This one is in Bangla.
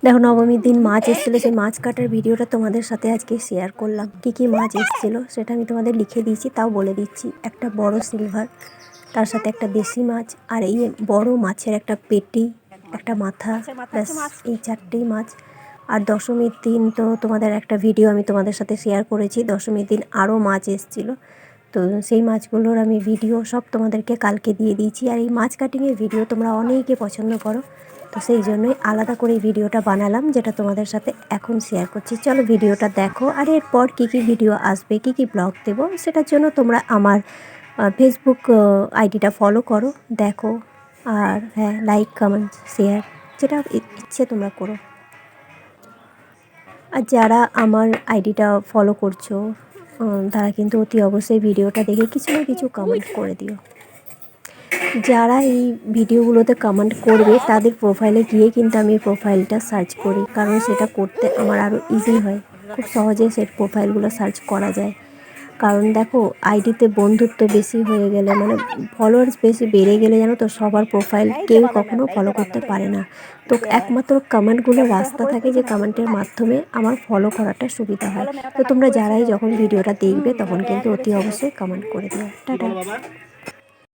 দেখো, নবমীর দিন মাছ এসেছিলো, সেই মাছ কাটার ভিডিওটা তোমাদের সাথে আজকে শেয়ার করলাম। কী মাছ এসেছিলো সেটা আমি তোমাদের লিখে দিয়েছি, তাও বলে দিচ্ছি। একটা বড় সিলভার, তার সাথে একটা দেশি মাছ, আর এই বড় মাছের একটা পেটি, একটা মাথা, ব্যাস এই চারটেই মাছ। আর দশমীর দিন তো তোমাদের একটা ভিডিও আমি তোমাদের সাথে শেয়ার করেছি। দশমীর দিন আরও মাছ এসেছিলো, তো সেই মাছগুলোর আমি ভিডিও সব তোমাদেরকে কালকে দিয়ে দিয়েছি। আর এই মাছ কাটিংয়ের ভিডিও তোমরা অনেকে পছন্দ করো, তো সেই জন্যই আলাদা করে এই ভিডিওটা বানালাম, যেটা তোমাদের সাথে এখন শেয়ার করছি। চলো ভিডিওটা দেখো। আর এরপর কী ভিডিও আসবে, কী ব্লগ দেবো, সেটার জন্য তোমরা আমার ফেসবুক আইডিটা ফলো করো, দেখো। আর হ্যাঁ, লাইক, কমেন্ট, শেয়ার যেটা ইচ্ছে তোমরা করো। আর যারা আমার আইডিটা ফলো করছো তারা কিন্তু অতি অবশ্যই ভিডিওটা দেখে কিছু না কিছু কমেন্ট করে দিও। যারা এই ভিডিওগুলোতে কমেন্ট করবে তাদের প্রোফাইলে গিয়ে কিন্তু আমি প্রোফাইলটা সার্চ করি, কারণ সেটা করতে আমার আরও ইজি হয়। খুব সহজে সেই প্রোফাইলগুলো সার্চ করা যায়। কারণ দেখো, আইডিতে বন্ধুত্ব বেশি হয়ে গেলে, মানে ফলোয়ার্স বেশি বেড়ে গেলে, জানো তো, সবার প্রোফাইল কেউ কখনো ফলো করতে পারে না। তো একমাত্র কমেন্টগুলো রাস্তা থাকে, যে কমেন্টের মাধ্যমে আমার ফলো করাটা সুবিধা হয়। তো তোমরা যারাই যখন ভিডিওটা দেখবে তখন কিন্তু অতি অবশ্যই কমেন্ট করে দিও। টাটা।